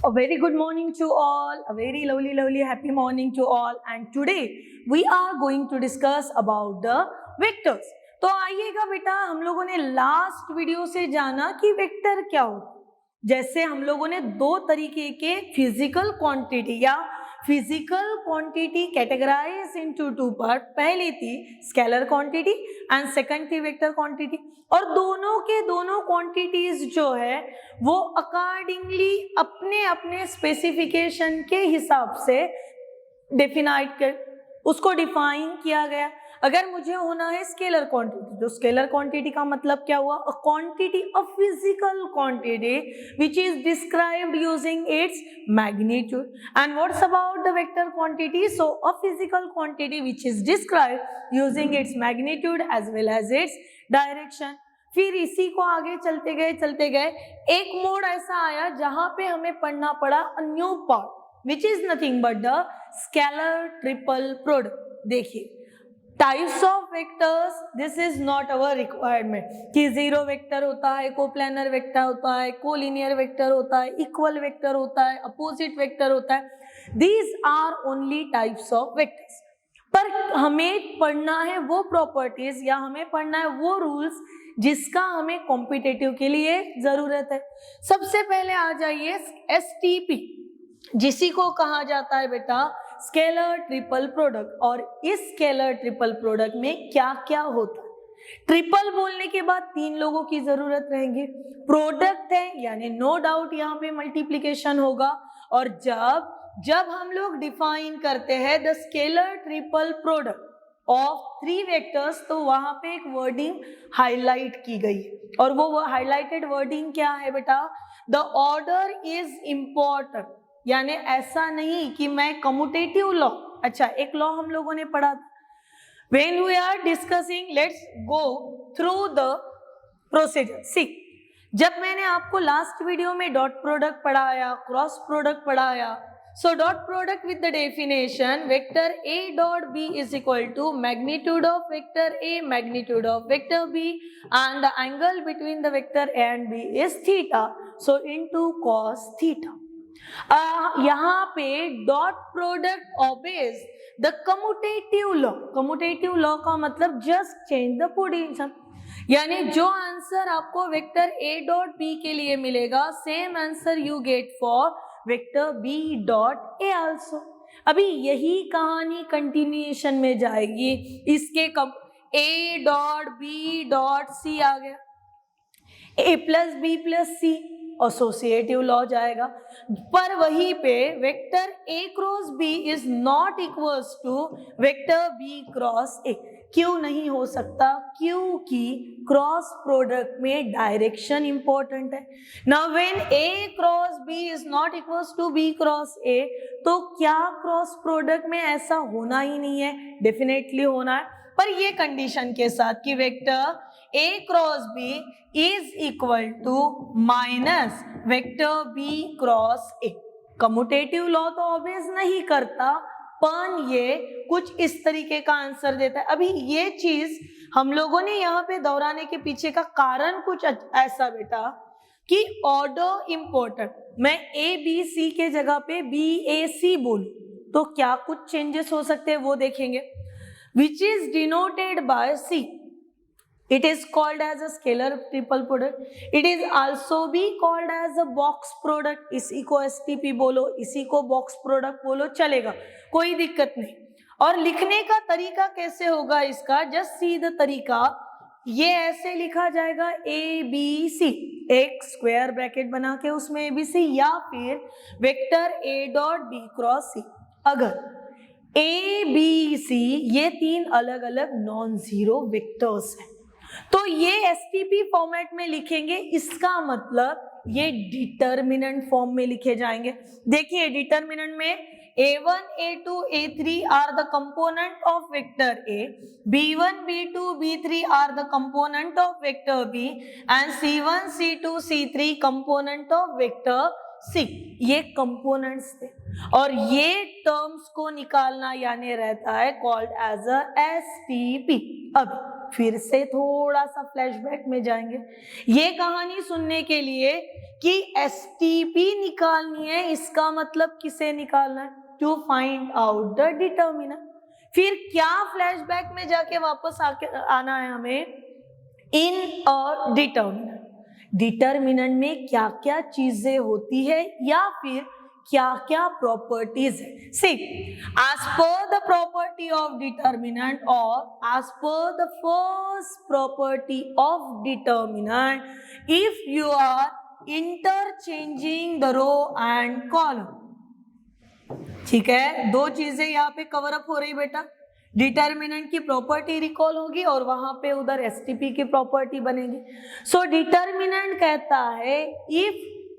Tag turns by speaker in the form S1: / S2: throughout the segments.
S1: A very good morning to all, a very lovely happy morning to all, and today we are going to discuss about the vectors. तो आइएगा बेटा, हम लोगों ने last video से जाना कि वेक्टर क्या होता है। जैसे हम लोगों ने दो तरीके के फिजिकल क्वांटिटी या physical quantity categorize into two part, पहली थी स्केलर क्वांटिटी एंड सेकंड थी वेक्टर क्वांटिटी, और दोनों के दोनों क्वांटिटीज जो है वो अकॉर्डिंगली अपने अपने स्पेसिफिकेशन के हिसाब से डेफिनाइट कर उसको डिफाइन किया गया। अगर मुझे होना है स्केलर क्वांटिटी, तो स्केलर क्वांटिटी का मतलब क्या हुआ? A quantity, a physical quantity which is described using its magnitude. And what's about the vector quantity? So a physical quantity which is described using its magnitude as well as its direction. फिर इसी को आगे चलते गए एक mode ऐसा आया जहां पे हमें पढ़ना पड़ा a new part which is nothing but the scalar triple product. देखिए, types of vectors, this is not our requirement कि जीरो वेक्टर होता है, कोप्लानर वेक्टर होता है, कोलिनियर वेक्टर होता है, इक्वल वेक्टर होता है, अपोजिट वेक्टर होता है। These are only types of vectors. पर हमें पढ़ना है वो प्रॉपर्टीज या हमें पढ़ना है वो रूल्स जिसका हमें कॉम्पिटिटिव के लिए जरूरत है। सबसे पहले आ जाइए एसटीपी, जिसी को कहा जाता है बेटा स्केलर ट्रिपल प्रोडक्ट। और इस स्केलर ट्रिपल प्रोडक्ट में क्या क्या होता है? ट्रिपल बोलने के बाद तीन लोगों की जरूरत रहेगी। प्रोडक्ट है यानी नो डाउट यहाँ पे मल्टीप्लीकेशन होगा। और जब हम लोग डिफाइन करते हैं the scalar triple product of three vectors, तो वहां पे एक वर्डिंग हाईलाइट की गई है, और वो हाईलाइटेड वर्डिंग क्या है बेटा? The order is important. यानी ऐसा नहीं कि मैं कम्यूटेटिव लॉ, अच्छा एक लॉ हम लोगों ने पढ़ा था, when we are discussing, let's go through the procedure. See, जब मैंने आपको लास्ट वीडियो में डॉट प्रोडक्ट पढ़ाया, क्रॉस प्रोडक्ट पढ़ाया, so dot product with the definition vector a dot b is equal to magnitude of vector a magnitude of vector b, and the angle between the vector a and b is theta, so into cos theta. यहाँ पे dot product obeys the commutative law. commutative law का मतलब just change the position, यानी जो answer आपको vector a dot b के लिए मिलेगा, same answer you get for vector b dot a also. अभी यही कहानी कंटिन्यूएशन में जाएगी। इसके कब a dot b dot c आ गया, a plus b plus c associative law जाएगा। पर वहीं पे vector a cross b is not equals to vector b cross a। क्यों नहीं हो सकता? क्योंकि क्रॉस प्रोडक्ट में डायरेक्शन इंपॉर्टेंट है। Now when a cross b is not equals to b cross a, तो क्या क्रॉस प्रोडक्ट में ऐसा होना ही नहीं है? डेफिनेटली होना है, पर ये कंडीशन के साथ कि vector a cross b is equal to minus vector b cross a। Commutative law तो ऑब्वियस नहीं करता, पर ये कुछ इस तरीके का आंसर देता है। अभी ये चीज हम लोगों ने यहाँ पे दोहराने के पीछे का कारण कुछ ऐसा बेटा कि ऑर्डर इंपॉर्टेंट, मैं ए बी सी के जगह पे बी ए सी बोलूं तो क्या कुछ चेंजेस हो सकते हैं, वो देखेंगे। Which is denoted by C, it is called as a scalar triple product, it is also be called as a box product। इसी को STP बोलो, इसी को box product बोलो, चलेगा, कोई दिक्कत नहीं। और लिखने का तरीका कैसे होगा इसका? जस्ट सी द तरीका, ये ऐसे लिखा जाएगा ए बी सी, एक स्क्वायर ब्रैकेट बना के उसमें ए बी सी, या फिर vector A dot B cross C. अगर ए बी सी ये तीन अलग अलग नॉन जीरो वेक्टर्स हैं, तो ये एसटीपी फॉर्मेट में लिखेंगे, इसका मतलब ये डिटर्मिनेंट फॉर्म में लिखे जाएंगे। देखिए डिटर्मिनेंट में a1 a2 a3 are the component of vector a, b1 b2 b3 are the component of vector b, and c1 c2 c3 component of vector c। ये कंपोनेंट्स थे, और ये टर्म्स को निकालना यानी रहता है कॉल्ड एज अ एसटीपी। अब फिर से थोड़ा सा फ्लैशबैक में जाएंगे ये कहानी सुनने के लिए कि STP निकालनी है, इसका मतलब किसे निकालना है? To find out the determinant. फिर क्या फ्लैशबैक में जाके वापस आना है हमें? इन अ डिटर्मिनेंट। डिटर्मिनेंट में क्या क्या चीजें होती है या फिर क्या क्या प्रॉपर्टीज है। See, as per the property of determinant और as per the first property of determinant, if you are interchanging the row and column, ठीक है, दो चीजें यहाँ पे कवर अप हो रही बेटा। डिटर्मिनेंट की प्रॉपर्टी रिकॉल होगी और वहां पे उधर एसटीपी की प्रॉपर्टी बनेगी। सो डिटर्मिनेंट कहता है if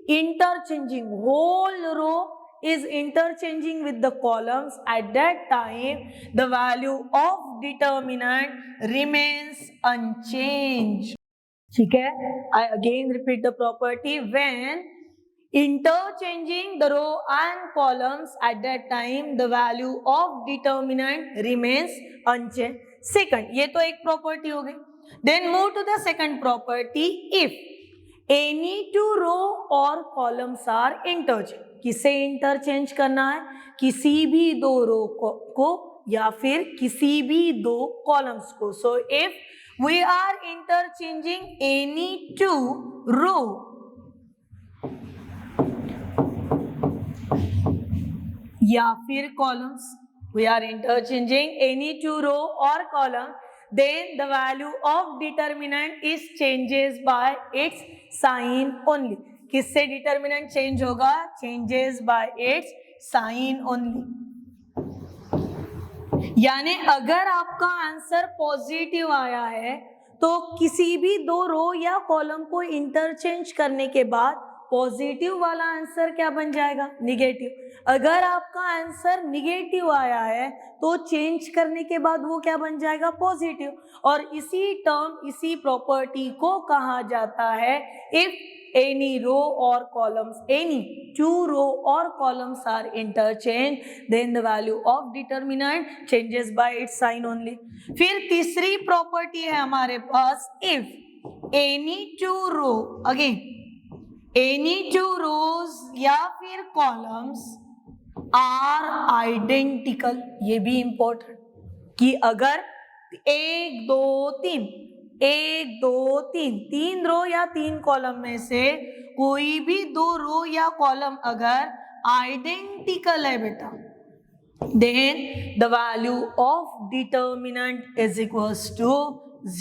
S1: interchanging whole row is interchanging with the columns, at that time the value of determinant remains unchanged. ठीक है, I again repeat the property, when interchanging the row and columns, at that time the value of determinant remains unchanged. Second, ये तो एक property हो गई। Then move to the second property, if any two row or columns are interchanged। किसे interchange करना है? किसी भी दो रो को या फिर किसी भी दो कॉलम्स को। So if we are interchanging any two row या फिर columns, we are interchanging any two row और column, then the value of determinant is changes by its sign only। किससे डिटर्मिनेंट चेंज होगा? Changes by its sign only. यानी अगर आपका answer positive आया है तो किसी भी दो रो या कॉलम को इंटरचेंज करने के बाद पॉजिटिव वाला आंसर क्या बन जाएगा? निगेटिव। अगर आपका आंसर निगेटिव आया है तो चेंज करने के बाद वो क्या बन जाएगा? पॉजिटिव। और इसी टर्म, इसी प्रॉपर्टी को कहा जाता है if any row or columns, any two row or columns are interchanged, then the value of determinant changes by its sign only। फिर तीसरी प्रॉपर्टी है हमारे पास, if any two row, again any two rows या फिर columns are identical। ये भी important कि अगर एक दो तीन, एक दो तीन, तीन रो या तीन कॉलम में से कोई भी दो रो या कॉलम अगर आइडेंटिकल है बेटा, then the value of determinant is equals to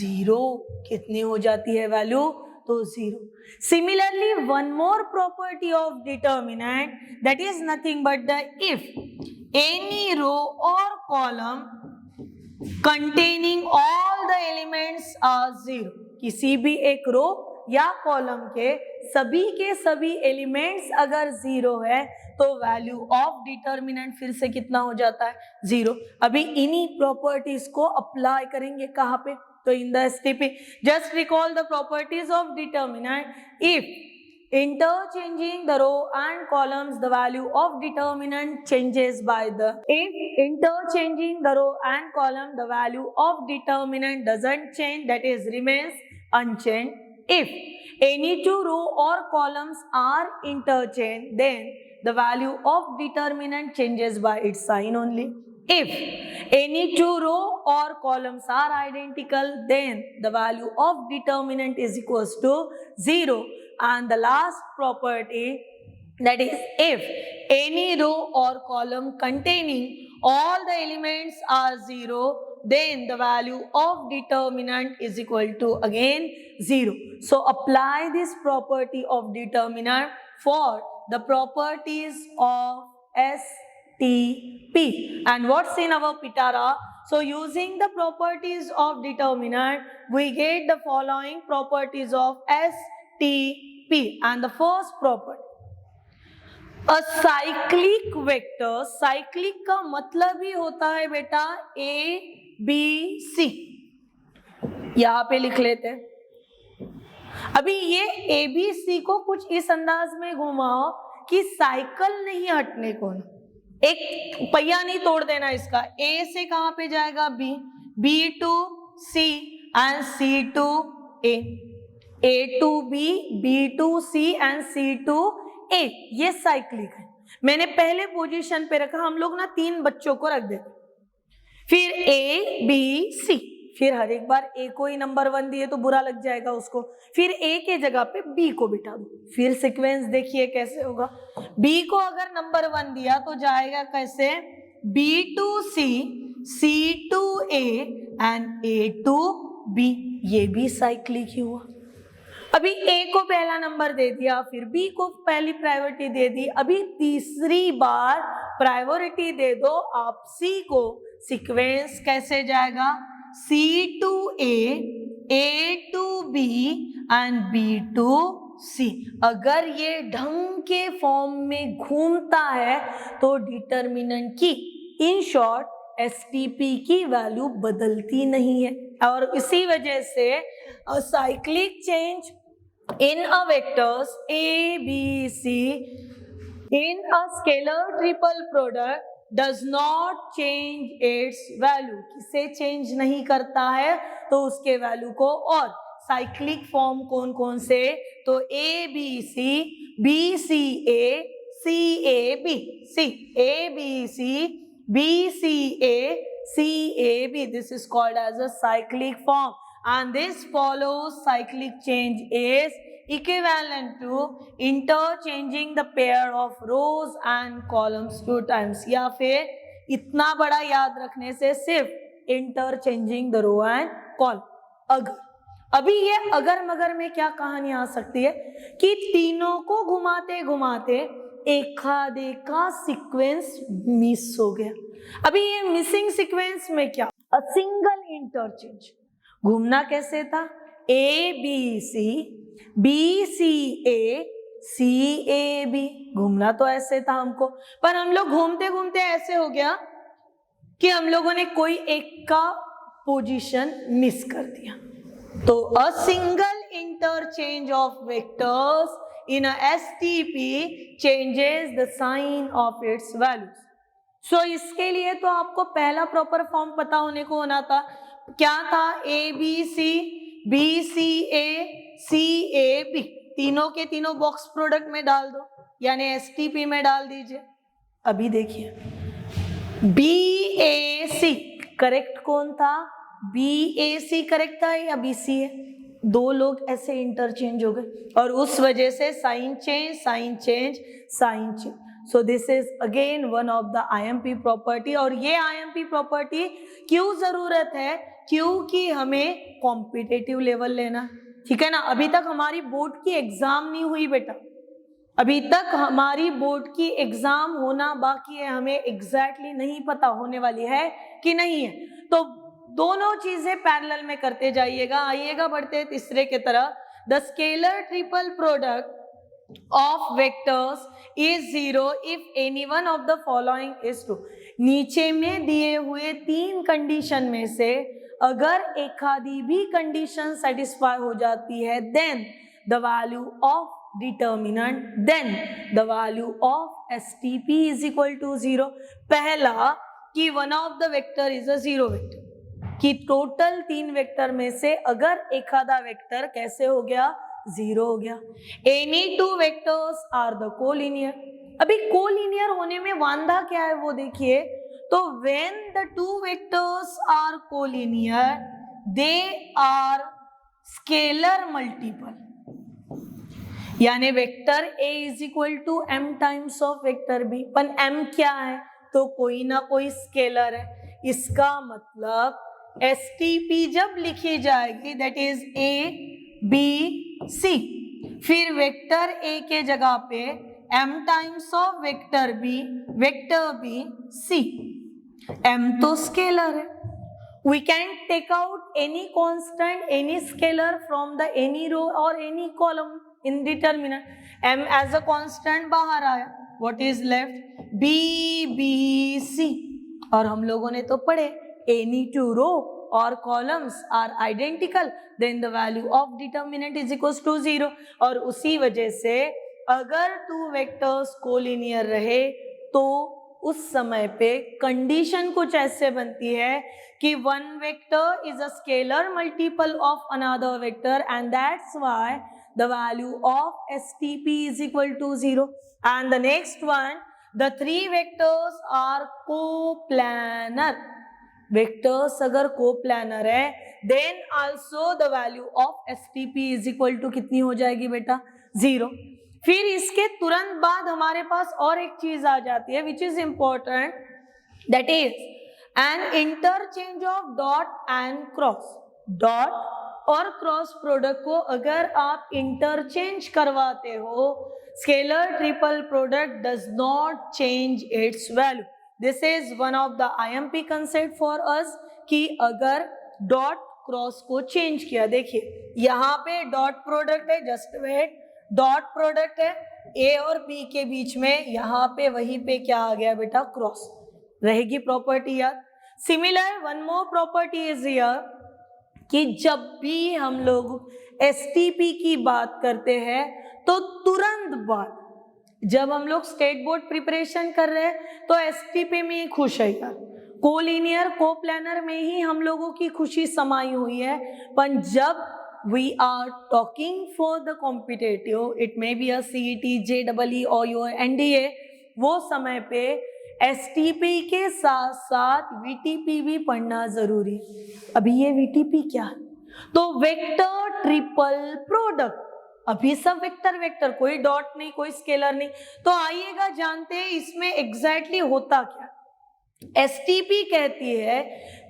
S1: 0। कितनी हो जाती है वैल्यू? तो 0। Similarly, one more property of determinant, that is nothing but the if any row or column containing all the elements are 0। किसी भी एक रो या कॉलम के सभी एलिमेंट्स अगर 0 है तो वैल्यू ऑफ डिटर्मिनेंट फिर से कितना हो जाता है? 0। अभी इन्हीं प्रॉपर्टीज को अप्लाई करेंगे कहाँ पे? तो in the STP. Just recall the properties of determinant. If interchanging the row and columns, the value of determinant changes by the, if interchanging the row and column, the value of determinant doesn't change, that is remains unchanged। If any two row or columns are interchanged, then the value of determinant changes by its sign only। If any two row or columns are identical, then the value of determinant is equals to 0। And the last property, that is if any row or column containing all the elements are 0, then the value of determinant is equal to again 0। So apply this property of determinant for the properties of STP। And what's in our pitara? So using the properties of determinant, we get the following properties of STP। And the first property, a cyclic vector, cyclic का मतलब ही होता है बेटा ABC। यहाँ पे लिख लेते हैं। अभी ये ABC को कुछ इस अंदाज में घुमाओ कि साइकिल नहीं हटने को ना, एक पहिया नहीं तोड़ देना इसका। A से कहाँ पे जाएगा? B, B to C and C to A। A to B, B to C and C to A, ये साइक्लिक है। मैंने पहले पोजीशन पे रखा, हम लोग ना 3 बच्चों को रख देते, फिर A B C, फिर हर एक बार A को ही नंबर 1 दिए तो बुरा लग जाएगा उसको, फिर A के जगह पे B को बिठा दो। फिर सीक्वेंस देखिए कैसे होगा, B को अगर नंबर 1 दिया तो जाएगा कैसे, B to C, C to A and A to B, ये भी साइक्लिक ही हुआ। अभी A को पहला नंबर दे दिया, फिर B को पहली प्रायोरिटी दे दी, अभी तीसरी बार प्रायोरिटी दे दो आप C को। सीक्वेंस कैसे जाएगा, C to A to B and B to C। अगर ये ढंग के फॉर्म में घूमता है तो डिटर्मिनेंट की, इन शॉर्ट एसटीपी की वैल्यू बदलती नहीं है, और इसी वजह से cyclic change in a vectors A, B, C in a scalar triple product does not change its value, किसे चेंज नहीं करता है तो उसके वैल्यू को। और साइक्लिक फॉर्म कौन कौन से, तो A, B, C, B, C, A, C, A, B, C, A, B, C, B, C, A, C, A, B, this is called as a cyclic form, and this follows cyclic change is equivalent to interchanging the pair of rows and columns 2 times, या फिर इतना बड़ा याद रखने से सिर्फ interchanging the row and column। अगर अभी ये अगर मगर में क्या कहानी आ सकती है कि तीनों को घुमाते घुमाते एखादे का सीक्वेंस मिस हो गया। अभी ये मिसिंग सीक्वेंस में क्या, अ सिंगल इंटरचेंज। घूमना कैसे था, A B C, B C A, C A B, घूमना तो ऐसे था हमको, पर हम लोग घूमते घूमते ऐसे हो गया कि हम लोगों ने कोई एक का पोजीशन मिस कर दिया। तो a single interchange of vectors in a STP changes the sign of its values. So इसके लिए तो आपको पहला प्रॉपर फॉर्म पता होने को होना था, क्या था, A B C, B C A, C A B, तीनों के तीनों बॉक्स प्रोडक्ट में डाल दो, यानी एसटीपी में डाल दीजिए। अभी देखिए बी ए सी करेक्ट कौन था, बी ए सी करेक्ट था या बी सी ए, दो लोग ऐसे इंटरचेंज हो गए और उस वजह से sign change sign change sign change. So this is again one of the IMP property. और ये आईएमपी प्रॉपर्टी क्यों जरूरत है, क्योंकि हमें कॉम्पिटिटिव लेवल लेना, ठीक है ना। अभी तक हमारी बोर्ड की एग्जाम नहीं हुई बेटा, अभी तक हमारी बोर्ड की एग्जाम होना बाकी है, हमें एग्जैक्टली नहीं पता होने वाली है कि नहीं है। तो दोनों चीजें पैरेलल में करते जाइएगा। आइएगा बढ़ते तीसरे के तरफ। The scalar triple product of vectors is 0 if any one of the following is true. नीचे में दिए हुए 3 कंडीशन में से अगर एक आधी भी कंडीशन सेटिस्फाई हो जाती है, then the value of determinant, then the value of STP is equal to 0। पहला कि one of the vector is a 0 vector, कि टोटल 3 वेक्टर में से अगर एक आधा वेक्टर कैसे हो गया, 0 हो गया। Any 2 vectors are the collinear. अभी कोलिनियर होने में वांधा क्या है वो देखिए, तो when the 2 vectors are collinear they are scalar multiple, यानी vector A is equal to M times of vector B. पर एम क्या है, तो कोई ना कोई स्केलर है। इसका मतलब एसटीपी जब लिखी जाएगी that is A B C, फिर वेक्टर ए के जगह पे M times of vector B C. M तो स्केलर है, we can take out any constant, any scalar from the any row or any column in determinant. m as a constant बाहर आया, what is left, b b c। और हम लोगों ने तो पढ़े any two row or columns are identical then the value of determinant is equals to 0। और उसी वजह से अगर 2 वेक्टर्स कोलिनियर रहे तो उस समय पे कंडीशन कुछ ऐसे बनती है कि one vector is a scalar multiple of another vector and that's why the value of STP is equal to 0. And the next one, the three vectors are coplanar. Vectors अगर coplanar है, then also the value of STP is equal to कितनी हो जाएगी बेटा? 0. फिर इसके तुरंत बाद हमारे पास और एक चीज आ जाती है which is important, that is an interchange of dot and cross. Dot और क्रॉस प्रोडक्ट को अगर आप इंटरचेंज करवाते हो, scalar triple product does not change it's value. This is one of the IMP concept for us कि अगर dot cross को change किया, देखिए यहाँ पे डॉट प्रोडक्ट है, जस्ट वेट, डॉट प्रोडक्ट है ए और बी के बीच में, यहाँ पे वहीं पे क्या आ गया बेटा? क्रॉस. रहेगी प्रॉपर्टी याद. Similar one more property is here कि जब भी हम लोग STP की बात करते हैं तो तुरंत बाद जब हम लोग स्टेट बोर्ड प्रिपरेशन कर रहे हैं तो STP में ही खुश है यार, कोलिनियर कोप्लानर में ही हम लोगों की खुशी समाई हुई है. पर जब we are talking for the competitive, it may be a CET, JEE और your NDA, वो समय पे STP के साथ साथ VTP भी पढ़ना जरूरी. अभी ये VTP क्या है? तो वेक्टर ट्रिपल प्रोडक्ट. अभी सब वेक्टर वेक्टर, कोई डॉट नहीं, कोई स्केलर नहीं. तो आइएगा जानते हैं इसमें एग्जैक्टली होता क्या. STP कहती है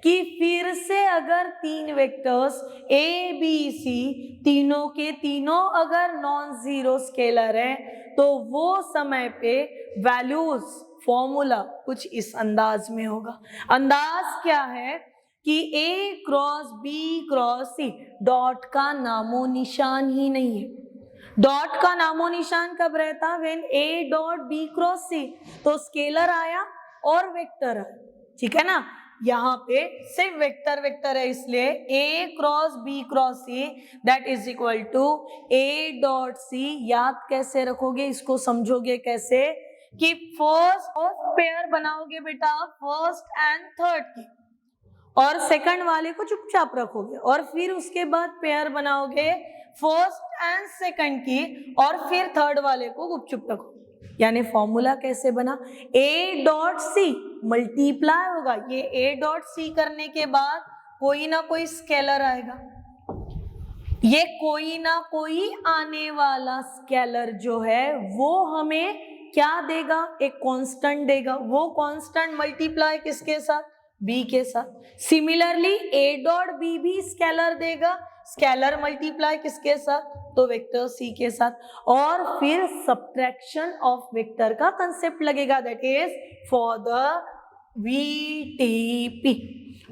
S1: कि फिर से अगर तीन वेक्टर्स A, B, C तीनों के तीनों अगर नॉन जीरो स्केलर है तो वो समय पे वैल्यूज फॉर्मूला कुछ इस अंदाज में होगा. अंदाज क्या है कि A cross B cross C, dot का नामो निशान ही नहीं है. डॉट का नामो निशान कब रहता? When A dot B cross C, तो स्केलर आया और वेक्टर आया. ठीक है ना. यहाँ पे सिर्फ वेक्टर वेक्टर है, इसलिए A cross B cross C that is equal to A dot C. याद कैसे रखोगे इसको, समझोगे कैसे कि फर्स्ट पेयर बनाओगे बेटा फर्स्ट एंड थर्ड की, और सेकंड वाले को चुपचाप रखोगे, और फिर उसके बाद पेयर बनाओगे फर्स्ट एंड सेकंड की, और फिर थर्ड वाले को गुपचुप रखोगे. यानी फॉर्मूला कैसे बना? A डॉट C मल्टीप्लाई होगा, ये A डॉट C करने के बाद कोई ना कोई स्केलर आएगा. ये कोई ना कोई आने वाला स्केलर जो है वो हमें क्या देगा? एक कांस्टेंट देगा. वो कांस्टेंट मल्टीप्लाई किसके साथ? B के साथ. सिमिलरली A डॉट B भी स्केलर देगा, स्केलर मल्टीप्लाई किसके साथ? तो वेक्टर C के साथ. और फिर सब्ट्रैक्शन ऑफ वेक्टर का कंसेप्ट लगेगा, that is for the VTP.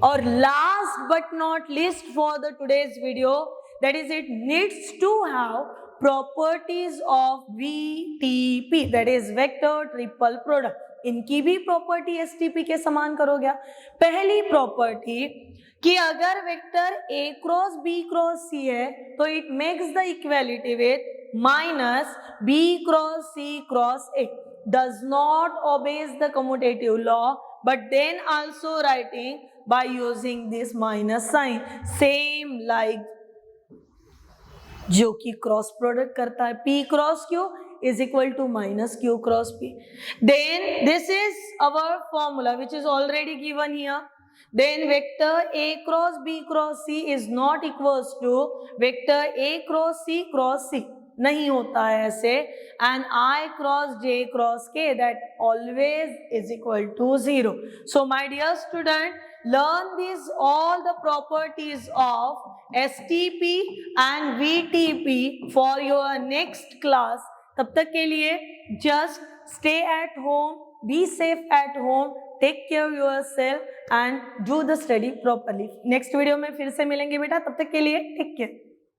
S1: और last but not list for the today's video, that is it needs to have properties of VTP, that is vector triple product. इनकी भी property STP के समान करोगे. पहली property कि अगर vector A cross B cross C है तो it makes the equality with minus B cross C cross A. does not obeys the commutative law, but then also writing by using this minus sign, same like जो कि cross product करता है. P cross Q is equal to minus Q cross P. Then this is our formula which is already given here. Then vector A cross B cross C is not equals to vector A cross C नहीं होता है ऐसे. And I cross J cross K that always is equal to 0. So my dear student, learn these all the properties of STP and VTP for your next class. तब तक के लिए just stay at home, be safe at home, take care of yourself and do the study properly. Next video में फिर से मिलेंगे बेटा, तब तक के लिए take care.